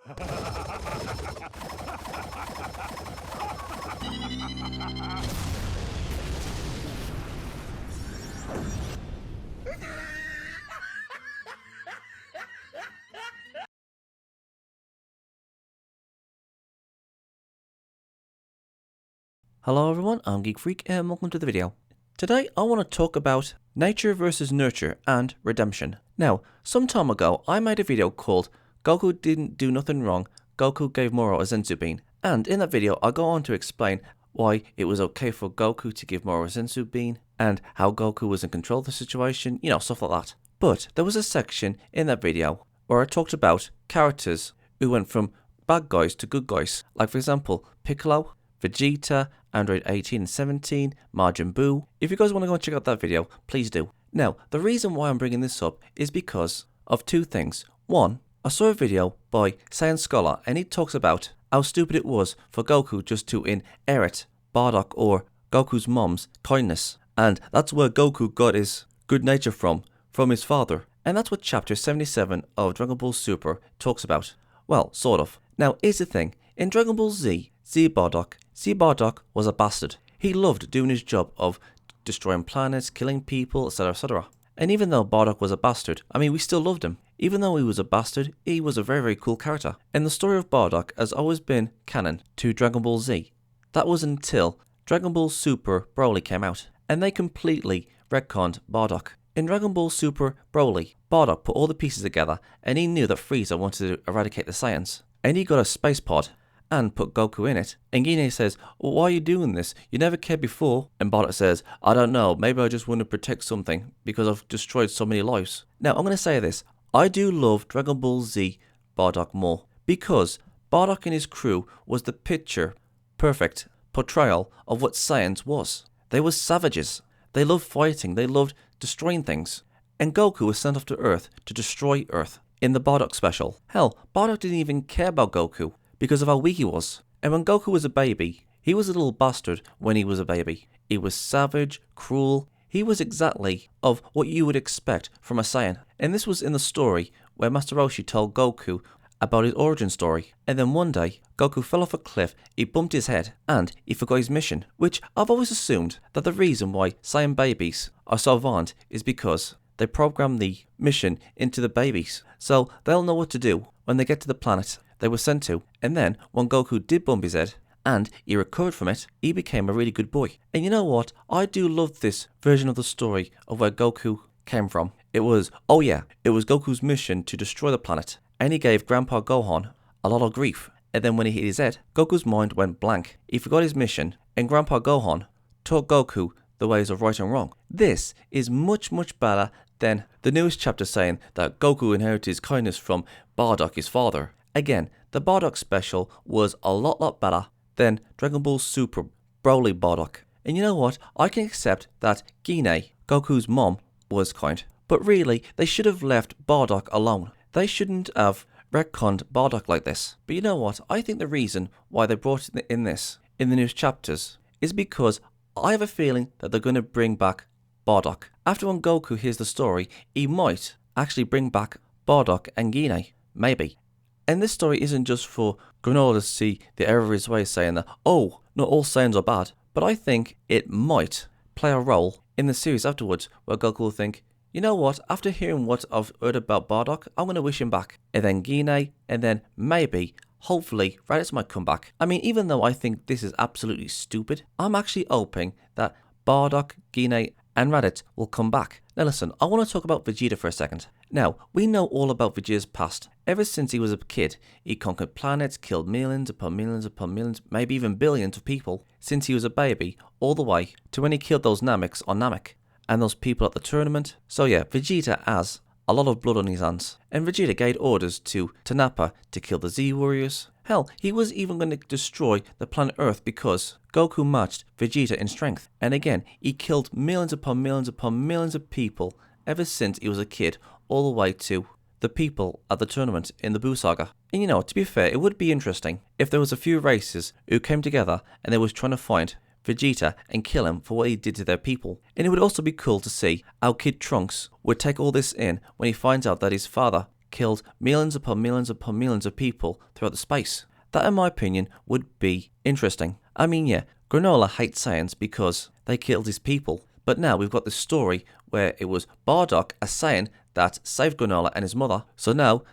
Hello everyone, I'm Geek Freak and welcome to the video. Today I want to talk about nature versus nurture and redemption. Now, some time ago I made a video called Goku Didn't Do Nothing Wrong, Goku Gave Moro a Zensu Bean, and in that video I go on to explain why it was okay for Goku to give Moro a Zensu Bean and how Goku was in control of the situation, stuff like that. But there was a section in that video where I talked about characters who went from bad guys to good guys, like for example Piccolo, Vegeta, Android 18 and 17, Majin Buu. If you guys want to go and check out that video, please do. Now, the reason why I'm bringing this up is because of two things. One, I saw a video by Saiyan Scholar and he talks about how stupid it was for Goku just to inherit Bardock or Goku's mom's kindness. And that's where Goku got his good nature from his father. And that's what chapter 77 of Dragon Ball Super talks about. Well, sort of. Now, here's the thing. In Dragon Ball Z Bardock was a bastard. He loved doing his job of destroying planets, killing people, etc, etc. And even though Bardock was a bastard, we still loved him. Even though he was a bastard, he was a very, very cool character. And the story of Bardock has always been canon to Dragon Ball Z. That was until Dragon Ball Super Broly came out. And they completely retconned Bardock. In Dragon Ball Super Broly, Bardock put all the pieces together and he knew that Frieza wanted to eradicate the Saiyans. And he got a space pod and put Goku in it. And Guinea says, well, why are you doing this? You never cared before. And Bardock says, I don't know, maybe I just want to protect something because I've destroyed so many lives. Now, I'm going to say this. I do love Dragon Ball Z Bardock more because Bardock and his crew was the picture perfect portrayal of what Saiyans was. They were savages. They loved fighting. They loved destroying things. And Goku was sent off to Earth to destroy Earth in the Bardock special. Hell, Bardock didn't even care about Goku because of how weak he was. And when Goku was a baby, he was a little bastard when he was a baby. He was savage, cruel. He was exactly of what you would expect from a Saiyan. And this was in the story where Master Roshi told Goku about his origin story. And then one day, Goku fell off a cliff, he bumped his head, and he forgot his mission. Which I've always assumed that the reason why Saiyan babies are so advanced is because they program the mission into the babies. So they'll know what to do when they get to the planet they were sent to. And then when Goku did bump his head and he recovered from it, he became a really good boy. And you know what? I do love this version of the story of where Goku came from. It was Goku's mission to destroy the planet. And he gave Grandpa Gohan a lot of grief. And then when he hit his head, Goku's mind went blank. He forgot his mission and Grandpa Gohan taught Goku the ways of right and wrong. This is much, much better than the newest chapter saying that Goku inherited his kindness from Bardock, his father. Again, the Bardock special was a lot better than Dragon Ball Super Broly Bardock. And you know what? I can accept that Guinea, Goku's mom, was kind. But really, they should have left Bardock alone. They shouldn't have retconned Bardock like this. But you know what? I think the reason why they brought it in the newest chapters is because I have a feeling that they're going to bring back Bardock. After when Goku hears the story, he might actually bring back Bardock and Guinea. Maybe. And this story isn't just for Granola to see the error of his ways saying that, oh, not all Saiyans are bad. But I think it might play a role in the series afterwards where Goku will think, you know what, after hearing what I've heard about Bardock, I'm going to wish him back. And then Guinea, and then maybe, hopefully, Radditz might come back. Even though I think this is absolutely stupid, I'm actually hoping that Bardock, Guinea, and Radditz will come back. Now listen, I want to talk about Vegeta for a second. Now, we know all about Vegeta's past. Ever since he was a kid, he conquered planets, killed millions upon millions upon millions, maybe even billions of people, since he was a baby, all the way to when he killed those Nameks on Namek, and those people at the tournament. So yeah, Vegeta has a lot of blood on his hands. And Vegeta gave orders to Nappa to kill the Z-Warriors. Hell, he was even going to destroy the planet Earth because Goku matched Vegeta in strength. And again, he killed millions upon millions upon millions of people ever since he was a kid, all the way to the people at the tournament in the Buu Saga. And to be fair, it would be interesting if there was a few races who came together and they was trying to find Vegeta and kill him for what he did to their people. And it would also be cool to see how Kid Trunks would take all this in when he finds out that his father killed millions upon millions upon millions of people throughout the space. That, in my opinion, would be interesting. I mean, yeah, Granola hates Saiyans because they killed his people. But now we've got this story where it was Bardock, a Saiyan, that saved Granola and his mother. So now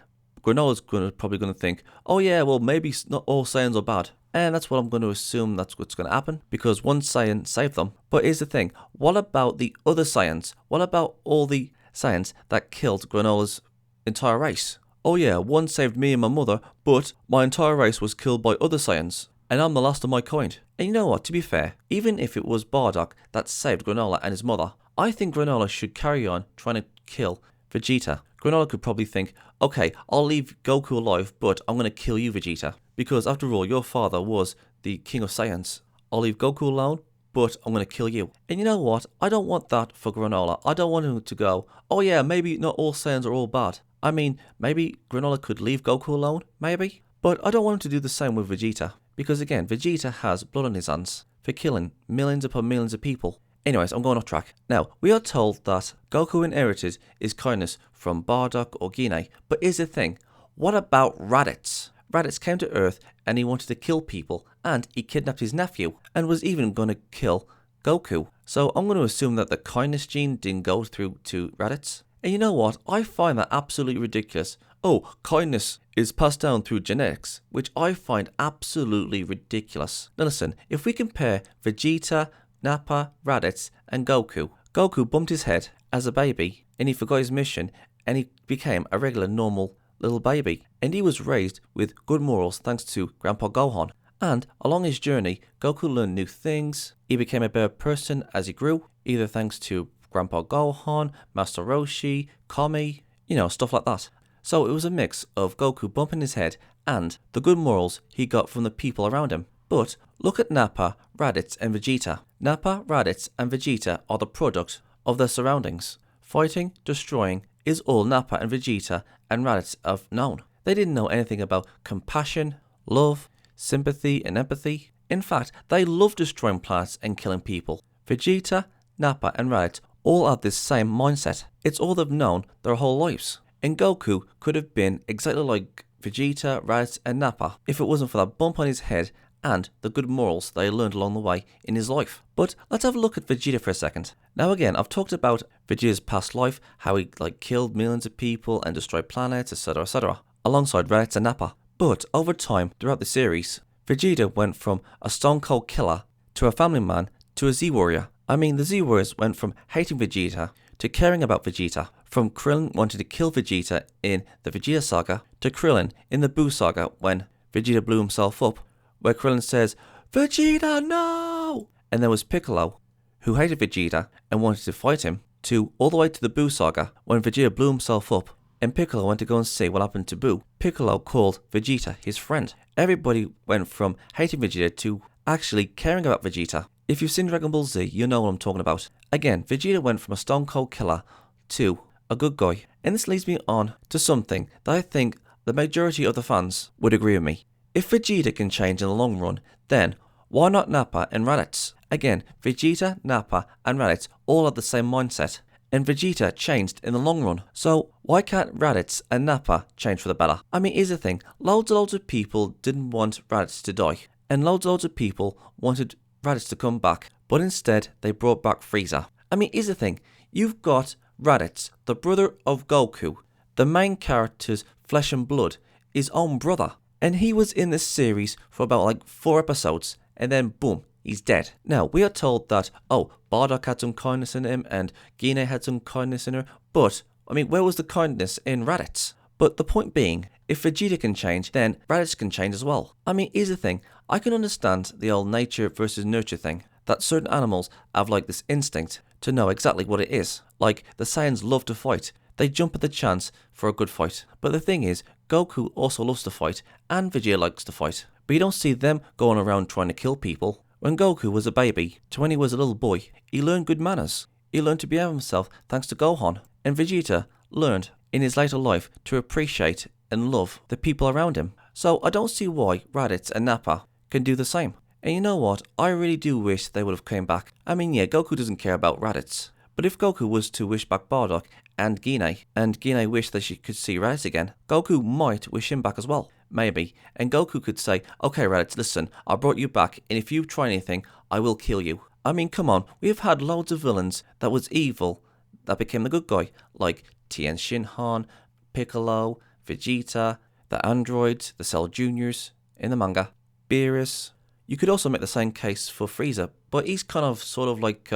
Granola's probably going to think, oh yeah, well maybe not all Saiyans are bad. And that's what I'm going to assume that's what's going to happen, because one Saiyan saved them. But here's the thing, what about the other Saiyans? What about all the Saiyans that killed Granola's entire race? Oh yeah, one saved me and my mother, but my entire race was killed by other Saiyans, and I'm the last of my kind. And you know what, to be fair, even if it was Bardock that saved Granola and his mother, I think Granola should carry on trying to kill Vegeta. Granola could probably think, okay, I'll leave Goku alive, but I'm going to kill you, Vegeta. Because after all, your father was the king of Saiyans. I'll leave Goku alone, but I'm going to kill you. And you know what? I don't want that for Granola. I don't want him to go, oh yeah, maybe not all Saiyans are all bad. I mean, maybe Granola could leave Goku alone, maybe? But I don't want him to do the same with Vegeta. Because again, Vegeta has blood on his hands for killing millions upon millions of people. Anyways, I'm going off track. Now, we are told that Goku inherited his kindness from Bardock or Guinea, but here's the thing, what about Radditz? Radditz came to Earth and he wanted to kill people, and he kidnapped his nephew, and was even going to kill Goku. So I'm going to assume that the kindness gene didn't go through to Radditz. And you know what, I find that absolutely ridiculous. Oh, kindness is passed down through genetics, which I find absolutely ridiculous. Now listen, if we compare Vegeta, Nappa, Radditz and Goku. Goku bumped his head as a baby and he forgot his mission and he became a regular normal little baby. And he was raised with good morals thanks to Grandpa Gohan. And along his journey, Goku learned new things. He became a better person as he grew, either thanks to Grandpa Gohan, Master Roshi, Kami, stuff like that. So it was a mix of Goku bumping his head and the good morals he got from the people around him. But look at Nappa, Radditz and Vegeta. Nappa, Radditz and Vegeta are the product of their surroundings. Fighting, destroying is all Nappa and Vegeta and Radditz have known. They didn't know anything about compassion, love, sympathy and empathy. In fact, they love destroying planets and killing people. Vegeta, Nappa and Radditz all have this same mindset. It's all they've known their whole lives. And Goku could have been exactly like Vegeta, Radditz and Nappa if it wasn't for that bump on his head and the good morals they learned along the way in his life. But let's have a look at Vegeta for a second. Now again, I've talked about Vegeta's past life, how he killed millions of people and destroyed planets, etc., alongside Radditz and Nappa. But over time, throughout the series, Vegeta went from a stone cold killer to a family man to a Z-Warrior. I mean, the Z-Warriors went from hating Vegeta to caring about Vegeta, from Krillin wanting to kill Vegeta in the Vegeta saga to Krillin in the Buu saga when Vegeta blew himself up, where Krillin says, Vegeta, no! And there was Piccolo, who hated Vegeta and wanted to fight him, to all the way to the Buu saga, when Vegeta blew himself up, and Piccolo went to go and see what happened to Buu. Piccolo called Vegeta his friend. Everybody went from hating Vegeta to actually caring about Vegeta. If you've seen Dragon Ball Z, you know what I'm talking about. Again, Vegeta went from a stone cold killer to a good guy. And this leads me on to something that I think the majority of the fans would agree with me. If Vegeta can change in the long run, then why not Nappa and Radditz? Again, Vegeta, Nappa and Radditz all have the same mindset, and Vegeta changed in the long run. So why can't Radditz and Nappa change for the better? I mean, here's the thing, loads of people didn't want Radditz to die, and loads of people wanted Radditz to come back, but instead they brought back Frieza. I mean, here's the thing, you've got Radditz, the brother of Goku, the main character's flesh and blood, his own brother. And he was in this series for about 4 episodes, and then boom, he's dead. Now, we are told that, oh, Bardock had some kindness in him, and Guinea had some kindness in her, but, I mean, where was the kindness in Radditz? But the point being, if Vegeta can change, then Radditz can change as well. I mean, here's the thing, I can understand the old nature versus nurture thing, that certain animals have this instinct to know exactly what it is. Like, the Saiyans love to fight. They jump at the chance for a good fight. But the thing is, Goku also loves to fight, and Vegeta likes to fight. But you don't see them going around trying to kill people. When Goku was a baby, to when he was a little boy, he learned good manners. He learned to behave himself thanks to Gohan. And Vegeta learned in his later life to appreciate and love the people around him. So I don't see why Radditz and Nappa can do the same. And you know what? I really do wish they would have came back. I mean, yeah, Goku doesn't care about Radditz. But if Goku was to wish back Bardock and Gine wished that she could see Raditz again, Goku might wish him back as well. Maybe. And Goku could say, okay Raditz, listen, I brought you back, and if you try anything, I will kill you. I mean, come on, we have had loads of villains that was evil that became the good guy, like Tien Shinhan, Piccolo, Vegeta, the androids, the Cell Juniors in the manga, Beerus. You could also make the same case for Frieza, but he's kind of sort of like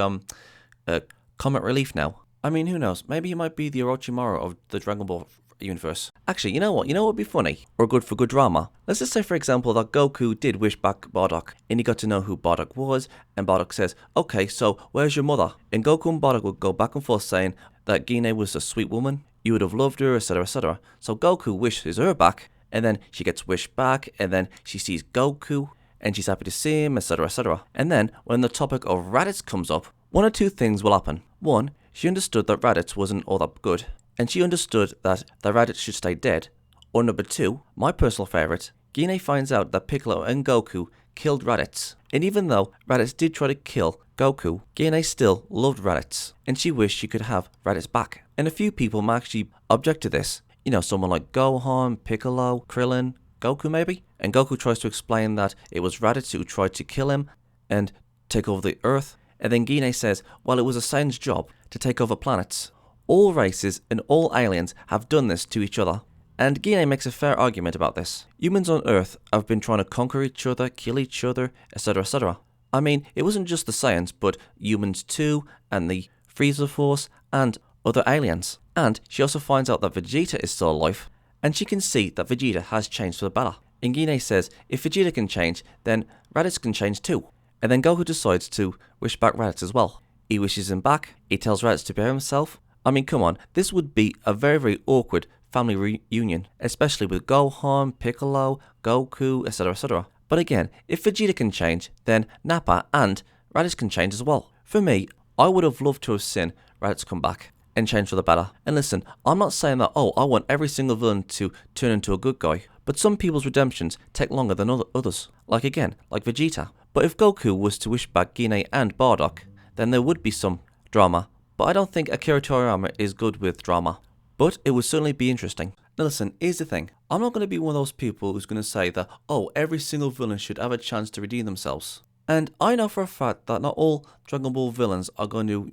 comic relief now. I mean, who knows? Maybe he might be the Orochimaru of the Dragon Ball universe. Actually, you know what? You know what would be funny? Or good for good drama? Let's just say, for example, that Goku did wish back Bardock, and he got to know who Bardock was, and Bardock says, okay, so where's your mother? And Goku and Bardock would go back and forth saying that Gine was a sweet woman, you would have loved her, etc, etc. So Goku wishes her back, and then she gets wished back, and then she sees Goku, and she's happy to see him, etc, etc. And then, when the topic of Radditz comes up, one or two things will happen. One, she understood that Radditz wasn't all that good, and she understood that Radditz should stay dead. Or number two, my personal favourite, Gine finds out that Piccolo and Goku killed Radditz. And even though Radditz did try to kill Goku, Gine still loved Radditz, and she wished she could have Radditz back. And a few people might actually object to this. You know, someone like Gohan, Piccolo, Krillin, Goku maybe? And Goku tries to explain that it was Radditz who tried to kill him and take over the Earth. And then Gine says, well, it was a Saiyan's job to take over planets. All races and all aliens have done this to each other. And Gine makes a fair argument about this. Humans on Earth have been trying to conquer each other, kill each other, etc, etc. I mean, it wasn't just the Saiyans, but humans too, and the Frieza Force, and other aliens. And she also finds out that Vegeta is still alive, and she can see that Vegeta has changed for the better. And Gine says, if Vegeta can change, then Raditz can change too. And then Goku decides to wish back Raditz as well. He wishes him back, he tells Raditz to behave himself. I mean, come on, this would be a very, very awkward family reunion, especially with Gohan, Piccolo, Goku, etc, etc. But again, if Vegeta can change, then Nappa and Raditz can change as well. For me, I would have loved to have seen Raditz come back and change for the better. And listen, I'm not saying that, oh, I want every single villain to turn into a good guy, but some people's redemptions take longer than others. Like Vegeta. But if Goku was to wish back Gine and Bardock, then there would be some drama. But I don't think Akira Toriyama is good with drama. But it would certainly be interesting. Now listen, here's the thing. I'm not going to be one of those people who's going to say that, oh, every single villain should have a chance to redeem themselves. And I know for a fact that not all Dragon Ball villains are going to,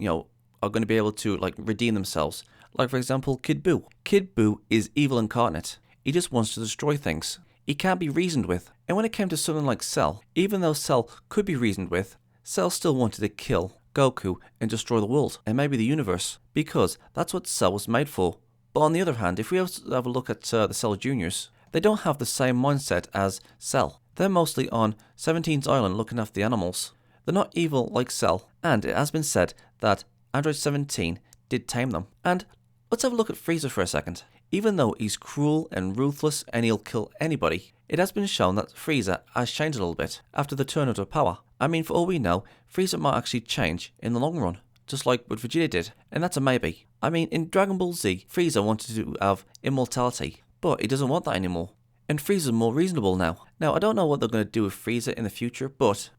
be able to, redeem themselves. Like, for example, Kid Buu. Kid Buu is evil incarnate. He just wants to destroy things. He can't be reasoned with. And when it came to something like Cell, even though Cell could be reasoned with, Cell still wanted to kill Goku and destroy the world, and maybe the universe, because that's what Cell was made for. But on the other hand, if we have a look at the Cell Juniors, they don't have the same mindset as Cell. They're mostly on 17's Island looking after the animals. They're not evil like Cell, and it has been said that Android 17 did tame them. And let's have a look at Frieza for a second. Even though he's cruel and ruthless and he'll kill anybody, it has been shown that Frieza has changed a little bit after the turn of power. I mean, for all we know, Frieza might actually change in the long run, just like what Vegeta did, and that's a maybe. I mean, in Dragon Ball Z, Frieza wanted to have immortality, but he doesn't want that anymore. And Frieza's more reasonable now. Now, I don't know what they're going to do with Frieza in the future, but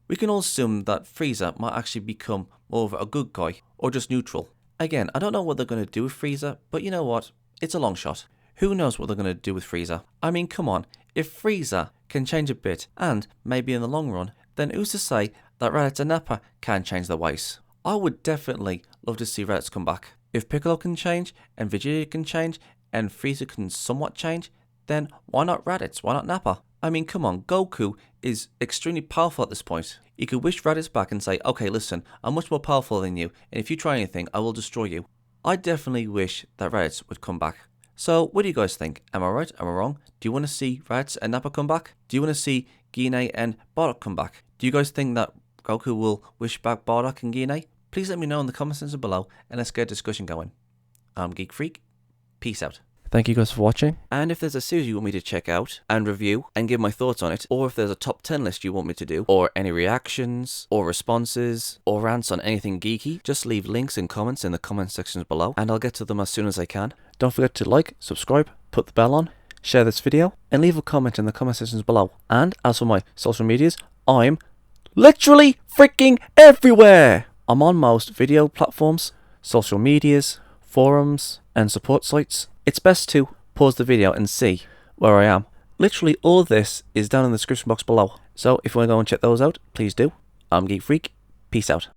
we can all assume that Frieza might actually become more of a good guy, or just neutral. Again, I don't know what they're going to do with Frieza, but you know what? It's a long shot. Who knows what they're going to do with Frieza? I mean, come on. If Frieza can change a bit, and maybe in the long run, then who's to say that Raditz and Nappa can change their ways? I would definitely love to see Raditz come back. If Piccolo can change, and Vegeta can change, and Frieza can somewhat change, then why not Raditz? Why not Nappa? I mean, come on, Goku is extremely powerful at this point. You could wish Raditz back and say, okay, listen, I'm much more powerful than you, and if you try anything, I will destroy you. I definitely wish that Raditz would come back. So, what do you guys think? Am I right? Am I wrong? Do you want to see Raditz and Nappa come back? Do you want to see Gine and Bardock come back? Do you guys think that Goku will wish back Bardock and Gine? Please let me know in the comment section below, and let's get a discussion going. I'm Geek Freak. Peace out. Thank you guys for watching, and if there's a series you want me to check out and review and give my thoughts on it, or if there's a top 10 list you want me to do, or any reactions, or responses, or rants on anything geeky, just leave links and comments in the comment sections below, and I'll get to them as soon as I can. Don't forget to like, subscribe, put the bell on, share this video, and leave a comment in the comment sections below. And as for my social medias, I'm literally freaking everywhere! I'm on most video platforms, social medias, forums and support sites, it's best to pause the video and see where I am. Literally all this is down in the description box below. So if you want to go and check those out, please do. I'm Geek Freak. Peace out.